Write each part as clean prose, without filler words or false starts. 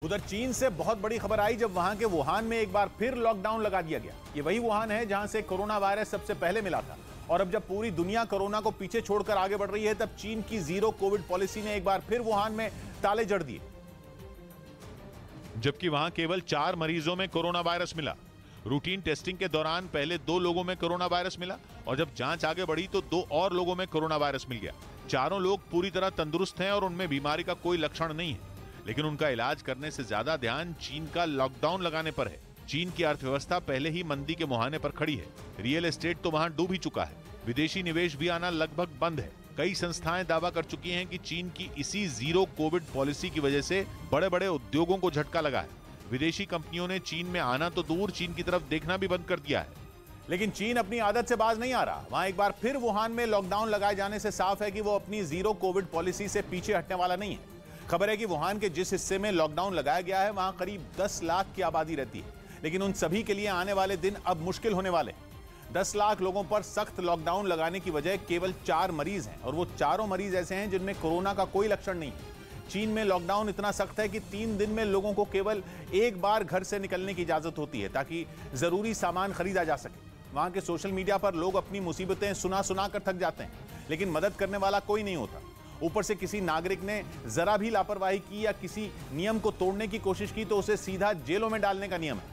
उधर चीन से बहुत बड़ी खबर आई जब वहां के वुहान में एक बार फिर लॉकडाउन लगा दिया गया। ये वही वुहान है जहां से कोरोना वायरस सबसे पहले मिला था और अब जब पूरी दुनिया कोरोना को पीछे छोड़कर आगे बढ़ रही है तब चीन की जीरो कोविड पॉलिसी ने एक बार फिर वुहान में ताले जड़ दिए। जबकि वहां केवल 4 मरीजों में कोरोना वायरस मिला। रूटीन टेस्टिंग के दौरान पहले 2 लोगों में कोरोना वायरस मिला और जब जांच आगे बढ़ी तो 2 और लोगों में कोरोना वायरस मिल गया। चारों लोग पूरी तरह तंदुरुस्त हैं और उनमें बीमारी का कोई लक्षण नहीं है, लेकिन उनका इलाज करने से ज्यादा ध्यान चीन का लॉकडाउन लगाने पर है। चीन की अर्थव्यवस्था पहले ही मंदी के मुहाने पर खड़ी है। रियल एस्टेट तो वहां डूब ही चुका है। विदेशी निवेश भी आना लगभग बंद है। कई संस्थाएं दावा कर चुकी हैं कि चीन की इसी जीरो कोविड पॉलिसी की वजह से बड़े बड़े उद्योगों को झटका लगा है। विदेशी कंपनियों ने चीन में आना तो दूर, चीन की तरफ देखना भी बंद कर दिया है। लेकिन चीन अपनी आदत से बाज नहीं आ रहा। वहां एक बार फिर वुहान में लॉकडाउन लगाए जाने से साफ है कि वो अपनी जीरो कोविड पॉलिसी से पीछे हटने वाला नहीं है। खबर है कि वुहान के जिस हिस्से में लॉकडाउन लगाया गया है वहां करीब 10 लाख की आबादी रहती है, लेकिन उन सभी के लिए आने वाले दिन अब मुश्किल होने वाले हैं। 10 लाख लोगों पर सख्त लॉकडाउन लगाने की वजह केवल 4 मरीज हैं और वो चारों मरीज ऐसे हैं जिनमें कोरोना का कोई लक्षण नहीं है। चीन में लॉकडाउन इतना सख्त है कि 3 दिन में लोगों को केवल एक बार घर से निकलने की इजाजत होती है ताकि जरूरी सामान खरीदा जा सके। वहां के सोशल मीडिया पर लोग अपनी मुसीबतें सुना सुना कर थक जाते हैं, लेकिन मदद करने वाला कोई नहीं होता। ऊपर से किसी नागरिक ने जरा भी लापरवाही की या किसी नियम को तोड़ने की कोशिश की तो उसे सीधा जेलों में डालने का नियम है,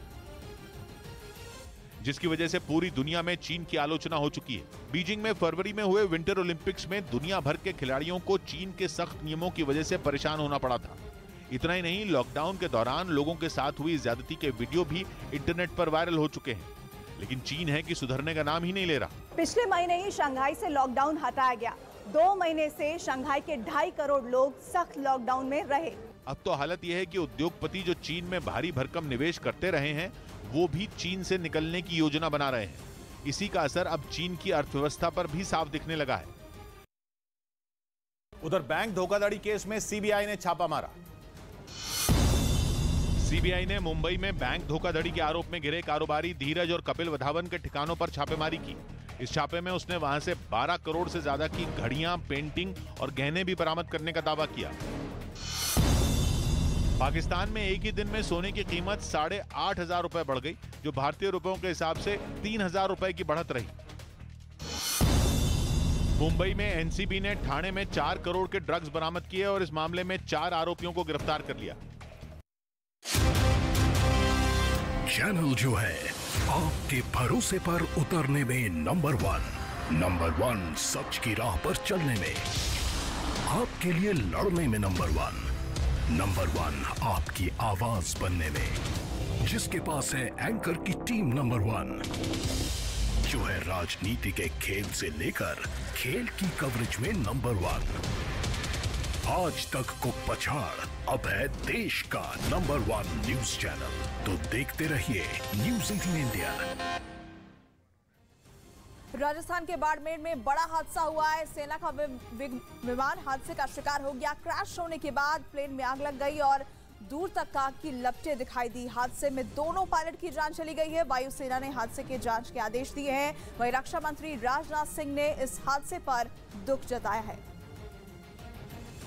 जिसकी वजह से पूरी दुनिया में चीन की आलोचना हो चुकी है। बीजिंग में फरवरी में हुए विंटर ओलंपिक्स में दुनिया भर के खिलाड़ियों को चीन के सख्त नियमों की वजह से परेशान होना पड़ा था। इतना ही नहीं, लॉकडाउन के दौरान लोगों के साथ हुई ज्यादती के वीडियो भी इंटरनेट पर वायरल हो चुके हैं, लेकिन चीन है कि सुधरने का नाम ही नहीं ले रहा। पिछले महीने ही शंघाई से लॉकडाउन हटाया गया। 2 महीने से शंघाई के 2.5 करोड़ लोग सख्त लॉकडाउन में रहे। अब तो हालत यह है कि उद्योगपति जो चीन में भारी भरकम निवेश करते रहे हैं वो भी चीन से निकलने की योजना बना रहे हैं। इसी का असर अब चीन की अर्थव्यवस्था पर भी साफ दिखने लगा है। उधर बैंक धोखाधड़ी केस में सीबीआई ने छापा मारा। सीबीआई ने मुंबई में बैंक धोखाधड़ी के आरोप में घिरे कारोबारी धीरज और कपिल वधावन के ठिकानों पर छापेमारी की। इस छापे में उसने वहां से 12 करोड़ से ज्यादा की घड़ियां, पेंटिंग और गहने भी बरामद करने का दावा किया। पाकिस्तान में एक ही दिन में सोने की कीमत 8,500 रुपए बढ़ गई, जो भारतीय रुपयों के हिसाब से 3,000 रुपए की बढ़त रही। मुंबई में एनसीबी ने ठाणे में 4 करोड़ के ड्रग्स बरामद किए और इस मामले में 4 आरोपियों को गिरफ्तार कर लिया। चैनल जो है आपके भरोसे पर उतरने में नंबर 1, सच की राह पर चलने में, आपके लिए लड़ने में नंबर 1 आपकी आवाज बनने में। जिसके पास है एंकर की टीम नंबर 1, जो है राजनीति के खेल से लेकर खेल की कवरेज में नंबर 1। आज तक को पछाड़ अब है देश का नंबर 1 न्यूज चैनल। तो देखते रहिए न्यूज़ 18 इंडिया। राजस्थान के बाड़मेर में बड़ा हादसा हुआ है। सेना का विमान हादसे का शिकार हो गया। क्रैश होने के बाद प्लेन में आग लग गई और दूर तक आग की लपटें दिखाई दी। हादसे में दोनों पायलट की जान चली गई है। वायुसेना ने हादसे के जांच के आदेश दिए हैं। वहीं रक्षा मंत्री राजनाथ सिंह ने इस हादसे पर दुख जताया है।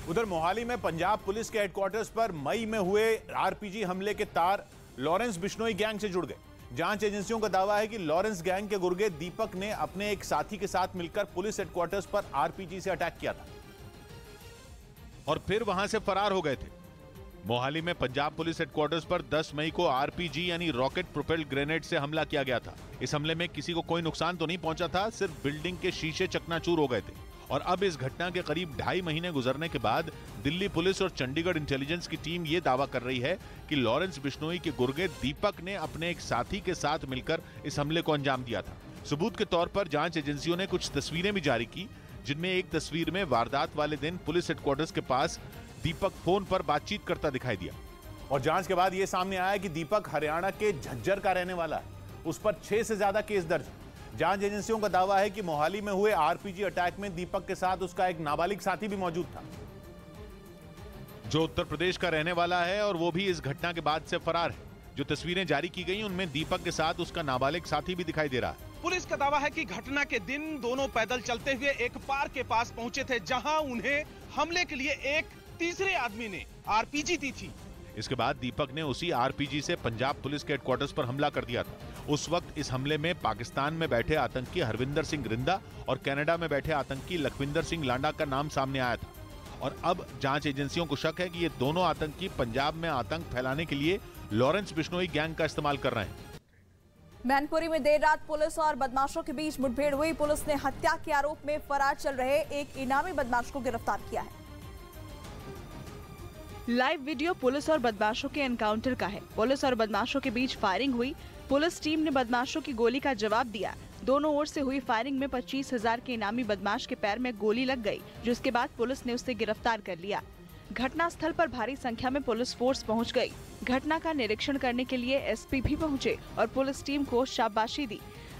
उधर मोहाली में पंजाब पुलिस के हेडक्वार्टर्स पर मई में हुए आरपीजी हमले के तार लॉरेंस बिश्नोई गैंग से जुड़ गए। जांच एजेंसियों का दावा है कि लॉरेंस गैंग के गुर्गे दीपक ने अपने एक साथी के साथ मिलकर पुलिस हेडक्वार्टर्स पर आरपीजी से अटैक किया था और फिर वहां से फरार हो गए थे। मोहाली में पंजाब पुलिस हेडक्वार्टर्स पर 10 मई को आरपीजी यानी रॉकेट प्रोपेल्ड ग्रेनेड से हमला किया गया था। इस हमले में किसी को कोई नुकसान तो नहीं पहुंचा था, सिर्फ बिल्डिंग के शीशे चकनाचूर हो गए थे। और अब इस घटना के करीब 2.5 महीने गुजरने के बाद दिल्ली पुलिस और चंडीगढ़ इंटेलिजेंस की टीम ये दावा कर रही है कि लॉरेंस बिश्नोई के गुर्गे दीपक ने अपने एक साथी के साथ मिलकर इस हमले को अंजाम दिया था। सबूत के तौर पर जांच एजेंसियों ने कुछ तस्वीरें भी जारी की, जिनमें एक तस्वीर में वारदात वाले दिन पुलिस हेडक्वार्टर्स के पास दीपक फोन पर बातचीत करता दिखाई दिया। और जांच के बाद यह सामने आया कि दीपक हरियाणा के झज्जर का रहने वाला है। उस पर 6 से ज्यादा केस दर्ज है। जांच एजेंसियों का दावा है कि मोहाली में हुए आरपीजी अटैक में दीपक के साथ उसका एक नाबालिग साथी भी मौजूद था, जो उत्तर प्रदेश का रहने वाला है और वो भी इस घटना के बाद से फरार है। जो तस्वीरें जारी की गई उनमें दीपक के साथ उसका नाबालिग साथी भी दिखाई दे रहा है। पुलिस का दावा है कि घटना के दिन दोनों पैदल चलते हुए एक पार्क के पास पहुंचे थे, जहां उन्हें हमले के लिए एक तीसरे आदमी ने आरपीजी दी थी। इसके बाद दीपक ने उसी आरपीजी से पंजाब पुलिस के हेडक्वार्टर्स पर हमला कर दिया था। उस वक्त इस हमले में पाकिस्तान में बैठे आतंकी हरविंदर सिंह रिंदा और कनाडा में बैठे आतंकी लखविंदर सिंह लांडा का नाम सामने आया था और अब जांच एजेंसियों को शक है कि ये दोनों आतंकी पंजाब में आतंक फैलाने के लिए लॉरेंस बिश्नोई गैंग का इस्तेमाल कर रहे हैं। मैनपुरी में देर रात पुलिस और बदमाशों के बीच मुठभेड़ हुई। पुलिस ने हत्या के आरोप में फरार चल रहे एक इनामी बदमाश को गिरफ्तार किया है। लाइव वीडियो पुलिस और बदमाशों के एनकाउंटर का है। पुलिस और बदमाशों के बीच फायरिंग हुई। पुलिस टीम ने बदमाशों की गोली का जवाब दिया। दोनों ओर से हुई फायरिंग में 25,000 के इनामी बदमाश के पैर में गोली लग गई, जिसके बाद पुलिस ने उसे गिरफ्तार कर लिया। घटनास्थल पर भारी संख्या में पुलिस फोर्स पहुंच गई। घटना का निरीक्षण करने के लिए एसपी भी पहुंचे और पुलिस टीम को शाबाशी दी।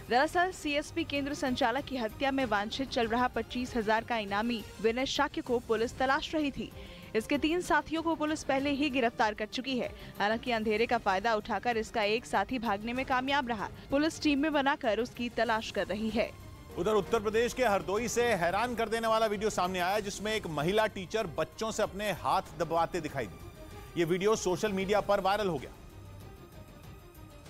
दरअसल सीएसपी केंद्र संचालक की हत्या में वांछित चल रहा 25,000 का इनामी विनय शाक्य को पुलिस तलाश रही थी। इसके 3 साथियों को पुलिस पहले ही गिरफ्तार कर चुकी है। हालांकि अंधेरे का फायदा उठाकर इसका एक साथी भागने में कामयाब रहा। पुलिस टीम में बनाकर उसकी तलाश कर रही है। उधर उत्तर प्रदेश के हरदोई से हैरान कर देने वाला वीडियो सामने आया, जिसमें एक महिला टीचर बच्चों से अपने हाथ दबाते दिखाई दी। ये वीडियो सोशल मीडिया पर वायरल हो गया,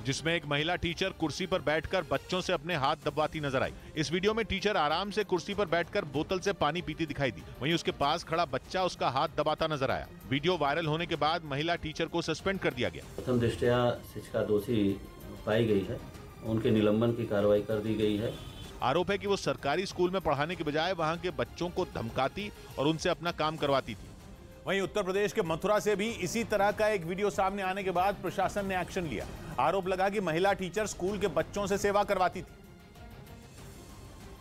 जिसमें एक महिला टीचर कुर्सी पर बैठकर बच्चों से अपने हाथ दबाती नजर आई। इस वीडियो में टीचर आराम से कुर्सी पर बैठकर बोतल से पानी पीती दिखाई दी। वहीं उसके पास खड़ा बच्चा उसका हाथ दबाता नजर आया। वीडियो वायरल होने के बाद महिला टीचर को सस्पेंड कर दिया गया। प्रथम दृष्टया शिक्षिका दोषी पाई गई है, उनके निलंबन की कार्रवाई कर दी गई है। आरोप है कि वो सरकारी स्कूल में पढ़ाने के बजाय वहां के बच्चों को धमकाती और उनसे अपना काम करवाती थी। वहीं उत्तर प्रदेश के मथुरा से भी इसी तरह का एक वीडियो सामने आने के बाद प्रशासन ने एक्शन लिया। आरोप लगा कि महिला टीचर स्कूल के बच्चों से सेवा करवाती थी,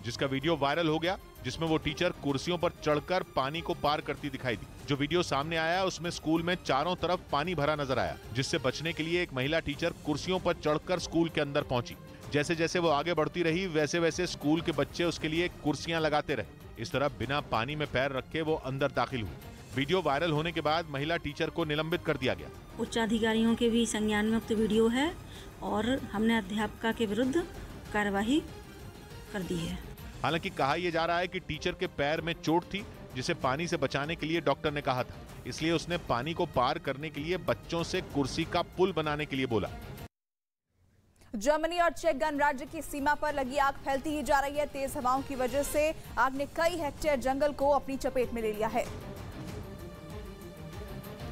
जिसका वीडियो वायरल हो गया, जिसमें वो टीचर कुर्सियों पर चढ़कर पानी को पार करती दिखाई दी। जो वीडियो सामने आया उसमें स्कूल में चारों तरफ पानी भरा नजर आया, जिससे बचने के लिए एक महिला टीचर कुर्सियों पर चढ़कर स्कूल के अंदर पहुंची। जैसे जैसे वो आगे बढ़ती रही, वैसे वैसे स्कूल के बच्चे उसके लिए कुर्सियां लगाते रहे। इस तरह बिना पानी में पैर रखे वो अंदर दाखिल हुई। वीडियो वायरल होने के बाद महिला टीचर को निलंबित कर दिया गया। उच्चाधिकारियों के भी संज्ञान में उक्त वीडियो है और हमने अध्यापिका के विरुद्ध कार्यवाही कर दी है। हालांकि कहा यह जा रहा है कि टीचर के पैर में चोट थी, जिसे पानी से बचाने के लिए डॉक्टर ने कहा था, इसलिए उसने पानी को पार करने के लिए बच्चों से कुर्सी का पुल बनाने के लिए बोला। जर्मनी और चेक गणराज्य की सीमा पर लगी आग फैलती ही जा रही है। तेज हवाओं की वजह से आग ने कई हेक्टेयर जंगल को अपनी चपेट में ले लिया है।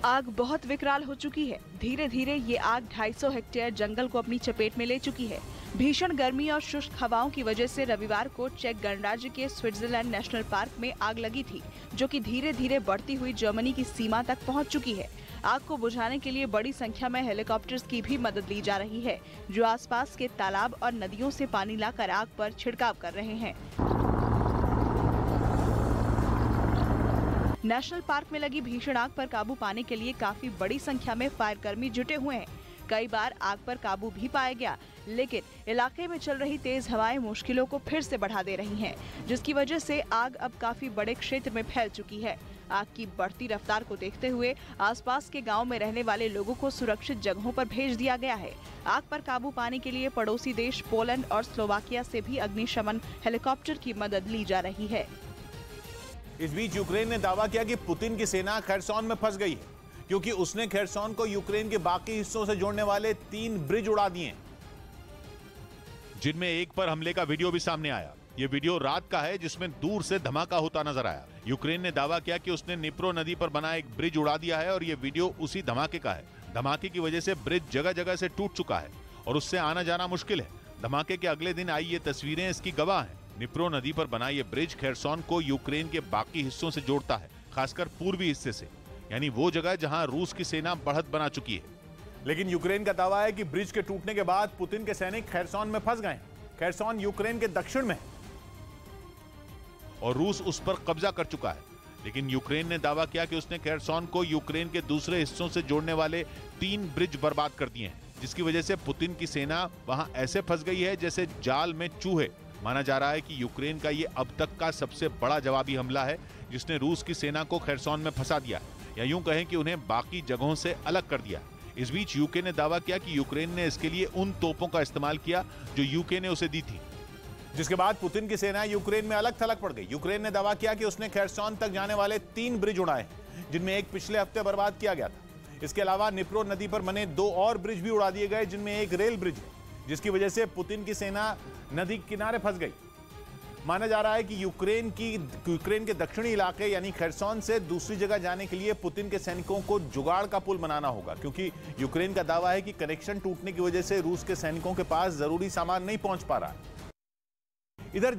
आग बहुत विकराल हो चुकी है। धीरे धीरे ये आग 250 हेक्टेयर जंगल को अपनी चपेट में ले चुकी है। भीषण गर्मी और शुष्क हवाओं की वजह से रविवार को चेक गणराज्य के स्विट्जरलैंड नेशनल पार्क में आग लगी थी, जो कि धीरे धीरे बढ़ती हुई जर्मनी की सीमा तक पहुंच चुकी है। आग को बुझाने के लिए बड़ी संख्या में हेलीकॉप्टर्स की भी मदद ली जा रही है, जो आसपास के तालाब और नदियों से पानी लाकर आग पर छिड़काव कर रहे हैं। नेशनल पार्क में लगी भीषण आग पर काबू पाने के लिए काफी बड़ी संख्या में फायर कर्मी जुटे हुए हैं। कई बार आग पर काबू भी पाया गया, लेकिन इलाके में चल रही तेज हवाएं मुश्किलों को फिर से बढ़ा दे रही हैं, जिसकी वजह से आग अब काफी बड़े क्षेत्र में फैल चुकी है। आग की बढ़ती रफ्तार को देखते हुए आसपास के गांव में रहने वाले लोगों को सुरक्षित जगहों पर भेज दिया गया है। आग पर काबू पाने के लिए पड़ोसी देश पोलैंड और स्लोवाकिया से भी अग्निशमन हेलीकॉप्टर की मदद ली जा रही है। इस बीच यूक्रेन ने दावा किया कि पुतिन की सेना खेरसोन में फंस गई है, क्योंकि उसने खेरसोन को यूक्रेन के बाकी हिस्सों से जोड़ने वाले 3 ब्रिज उड़ा दिए, जिनमें एक पर हमले का वीडियो भी सामने आया। ये वीडियो रात का है, जिसमें दूर से धमाका होता नजर आया। यूक्रेन ने दावा किया कि उसने निप्रो नदी पर बना एक ब्रिज उड़ा दिया है और ये वीडियो उसी धमाके का है। धमाके की वजह से ब्रिज जगह जगह से टूट चुका है और उससे आना जाना मुश्किल है। धमाके के अगले दिन आई ये तस्वीरें इसकी गवाह हैं। निप्रो नदी पर बना ये ब्रिज खेरसोन को यूक्रेन के बाकी हिस्सों से जोड़ता है, खासकर पूर्वी हिस्से से, यानी वो जगह जहां रूस की सेना बढ़त बना चुकी है। लेकिन यूक्रेन का दावा है कि ब्रिज के टूटने के बाद पुतिन के सैनिक खेरसोन में फंस गए। खेरसोन यूक्रेन के दक्षिण में है और रूस उस पर कब्जा कर चुका है। लेकिन यूक्रेन ने दावा किया कि उसने खेरसोन को यूक्रेन के दूसरे हिस्सों से जोड़ने वाले 3 ब्रिज बर्बाद कर दिए हैं, जिसकी वजह से पुतिन की सेना वहां ऐसे फंस गई है जैसे जाल में चूहे। माना जा रहा है कि यूक्रेन का ये अब तक का सबसे बड़ा जवाबी हमला है, जिसने रूस की सेना को खेरसोन में फंसा दिया है, या यूं कहें कि उन्हें बाकी जगहों से अलग कर दिया। इस बीच यूके ने दावा किया कि यूक्रेन ने इसके लिए उन तोपों का इस्तेमाल किया जो यूके ने उसे दी थी, जिसके बाद पुतिन की सेना यूक्रेन में अलग थलग पड़ गई। यूक्रेन ने दावा किया कि उसने खेरसोन तक जाने वाले 3 ब्रिज उड़ाए, जिनमें एक पिछले हफ्ते बर्बाद किया गया था। इसके अलावा निप्रो नदी पर बने 2 और ब्रिज भी उड़ा दिए गए, जिनमें एक रेल ब्रिज है, जिसकी वजह से पुतिन की सेना नदी किनारे फंस गई। माना जा रहा है कि यूक्रेन के दक्षिणी इलाके यानी खरसोन से दूसरी जगह जाने के लिए पुतिन के सैनिकों को जुगाड़ का पुल बनाना होगा, क्योंकि यूक्रेन का दावा है कि कनेक्शन टूटने की वजह से रूस के सैनिकों के पास जरूरी सामान नहीं पहुंच पा रहा है। इधर